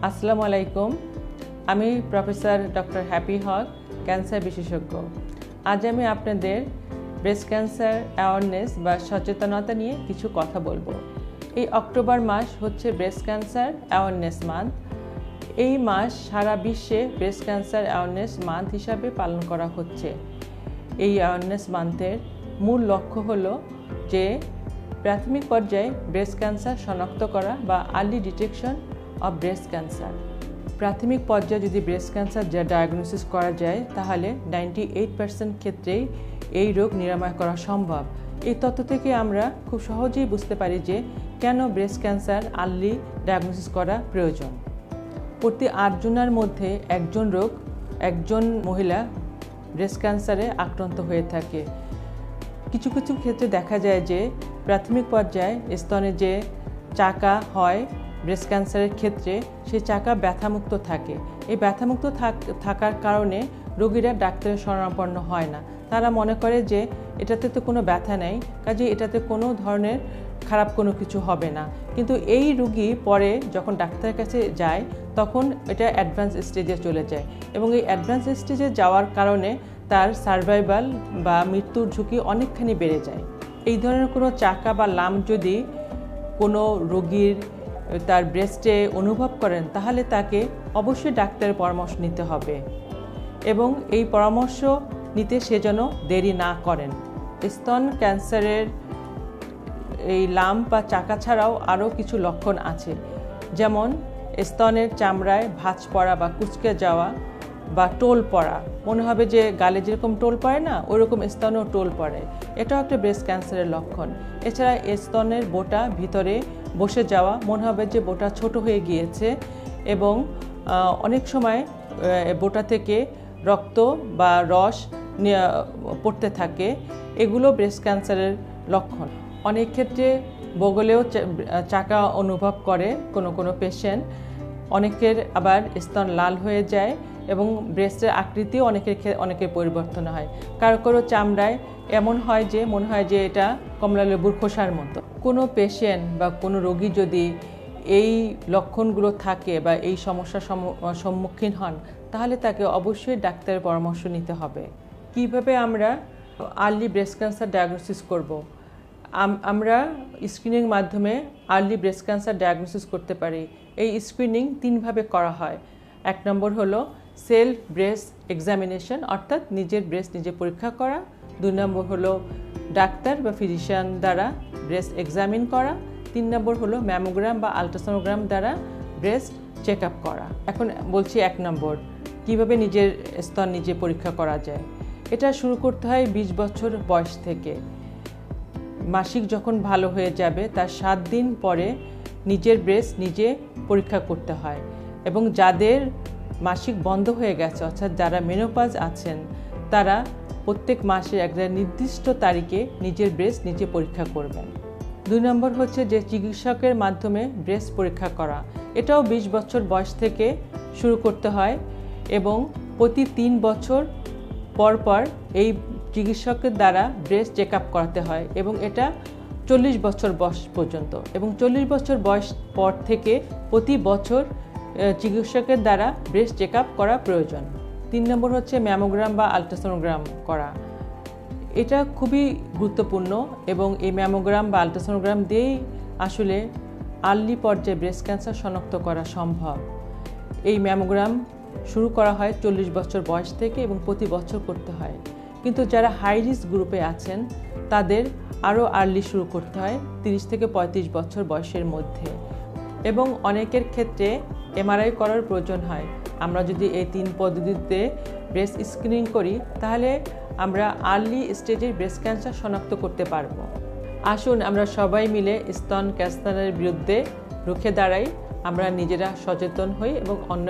আসসালামু আলাইকুম। আমি প্রফেসর ডক্টর হ্যাপি হক, ক্যান্সার বিশেষজ্ঞ। আজ আমি আপনাদের ব্রেস্ট ক্যান্সার অ্যাওয়ারনেস বা সচেতনতা নিয়ে কিছু কথা বলবো। এই অক্টোবর মাস হচ্ছে ব্রেস্ট ক্যান্সার অ্যাওয়ারনেস মান্থ। এই মাস সারা বিশ্বে ব্রেস্ট ক্যান্সার অ্যাওয়ারনেস মান্থ হিসাবে পালন করা হচ্ছে। এই অ্যাওয়ারনেস মান্থের মূল লক্ষ্য হলো যে প্রাথমিক পর্যায়ে ব্রেস্ট ক্যান্সার শনাক্ত করা বা early detection of breast cancer. প্রাথমিক পর্যায়ে যদি ব্রেস্ট ক্যান্সার ডায়াগনোসিস করা যায় তাহলে 98% ক্ষেত্রেই এই রোগ নিরাময় করা সম্ভব। এই তথ্য থেকে আমরা খুব সহজেই বুঝতে পারি যে কেন ব্রেস্ট ক্যান্সার আর্লি ডায়াগনোসিস করা প্রয়োজন। প্রতি 8 জনের মধ্যে একজন মহিলা ব্রেস্ট ক্যান্সারে আক্রান্ত হয়ে থাকে। কিছু কিছু ক্ষেত্রে দেখা যায় যে প্রাথমিক পর্যায়ে স্তনে যে চাকা হয় ব্রেস্ট ক্যান্সারের ক্ষেত্রে সেই চাকা ব্যথামুক্ত থাকে। এই ব্যথামুক্ত থাকার কারণে রোগীরা ডাক্তারের শরণাপন্ন হয় না। তারা মনে করে যে এটাতে তো কোনো ব্যথা নেই, কাজে এটাতে কোনো ধরনের খারাপ কোনো কিছু হবে না। কিন্তু এই রোগী পরে যখন ডাক্তারের কাছে যায় তখন এটা অ্যাডভান্স স্টেজে চলে যায় এবং এই অ্যাডভান্স স্টেজে যাওয়ার কারণে তার সার্ভাইভাল বা মৃত্যুর ঝুঁকি অনেকখানি বেড়ে যায়। এই ধরনের কোনো চাকা বা লাম্প যদি কোনো রোগীর তার ব্রেস্টে অনুভব করেন তাহলে তাকে অবশ্যই ডাক্তারের পরামর্শ নিতে হবে এবং এই পরামর্শ নিতে সে যেন দেরি না করেন। স্তন ক্যান্সারের এই লাম্প বা চাকা ছাড়াও আরও কিছু লক্ষণ আছে, যেমন স্তনের চামড়ায় ভাঁজ পড়া বা কুঁচকে যাওয়া বা টোল পড়া। মনে হবে যে গালে যেরকম টোল পড়ে না ওইরকম স্তনেও টোল পড়ে, এটাও একটা ব্রেস্ট ক্যান্সারের লক্ষণ। এছাড়া স্তনের বোটা ভিতরে বসে যাওয়া, মনে হবে যে বোটা ছোট হয়ে গিয়েছে এবং অনেক সময় বোটা থেকে রক্ত বা রস পড়তে থাকে, এগুলো ব্রেস্ট ক্যান্সারের লক্ষণ। অনেক ক্ষেত্রে বগলেও চাকা অনুভব করে কোনো পেশেন্ট। অনেকের আবার স্তন লাল হয়ে যায় এবং ব্রেস্টের আকৃতিও অনেকের পরিবর্তন হয়। কারো চামড়ায় এমন হয় যে মনে হয় যে এটা কমলা লেবুর খোসার মতো। কোনো পেশেন্ট বা কোনো রোগী যদি এই লক্ষণগুলো থাকে বা এই সমস্যার সম্মুখীন হন তাহলে তাকে অবশ্যই ডাক্তারের পরামর্শ নিতে হবে। কিভাবে আমরা আর্লি ব্রেস্ট ক্যান্সার ডায়াগনোসিস করব? আমরা স্ক্রিনিং মাধ্যমে আর্লি ব্রেস্ট ক্যান্সার ডায়াগনোসিস করতে পারি। এই স্ক্রিনিং 3 ভাবে করা হয়। 1 নম্বর হলো সেলফ ব্রেস্ট এক্সামিনেশন, অর্থাৎ নিজের ব্রেস্ট নিজে পরীক্ষা করা। 2 নম্বর হলো ডাক্তার বা ফিজিশিয়ান দ্বারা ব্রেস্ট এক্সামিন করা। 3 নম্বর হলো ম্যামোগ্রাম বা আল্ট্রাসোনোগ্রাম দ্বারা ব্রেস্ট চেক আপ করা। এখন বলছি 1 নম্বর, কিভাবে নিজের স্তন নিজে পরীক্ষা করা যায়। এটা শুরু করতে হয় 20 বছর বয়স থেকে। মাসিক যখন ভালো হয়ে যাবে তার 7 দিন পরে নিজের ব্রেস্ট নিজে পরীক্ষা করতে হয় এবং যাদের মাসিক বন্ধ হয়ে গেছে অর্থাৎ যারা মেনোপজ আছেন তারা প্রত্যেক মাসে একটা নির্দিষ্ট তারিখে নিজের ব্রেস্ট নিজে পরীক্ষা করবেন। 2 নম্বর হচ্ছে যে চিকিৎসকের মাধ্যমে ব্রেস্ট পরীক্ষা করা। এটাও 20 বছর বয়স থেকে শুরু করতে হয় এবং প্রতি 3 বছর পর এই চিকিৎসকের দ্বারা ব্রেস্ট চেক আপ করাতে হয় এবং এটা 40 বছর বয়স পর্যন্ত, এবং 40 বছর বয়স পর থেকে প্রতি বছর চিকিৎসকের দ্বারা ব্রেস্ট চেক আপ করা প্রয়োজন। 3 নম্বর হচ্ছে ম্যামোগ্রাম বা আল্ট্রাসোনোগ্রাম করা। এটা খুবই গুরুত্বপূর্ণ এবং এই ম্যামোগ্রাম বা আল্ট্রাসোনোগ্রাম দিয়েই আসলে আর্লি পর্যায়ে ব্রেস্ট ক্যান্সার শনাক্ত করা সম্ভব। এই ম্যামোগ্রাম শুরু করা হয় 40 বছর বয়স থেকে এবং প্রতি বছর করতে হয়। কিন্তু যারা হাই রিস্ক গ্রুপে আছেন তাদের আরও আর্লি শুরু করতে হয় 30 থেকে 35 বছর বয়সের মধ্যে, এবং অনেকের ক্ষেত্রে এমআরআই করার প্রয়োজন হয়। আমরা যদি এই 3 পদ্ধতিতে ব্রেস্ট স্ক্রিনিং করি তাহলে আমরা আর্লি স্টেজের ব্রেস্ট ক্যান্সার শনাক্ত করতে পারব। আসুন আমরা সবাই মিলে স্তন ক্যান্সারের বিরুদ্ধে রুখে দাঁড়াই, আমরা নিজেরা সচেতন হই এবং অন্য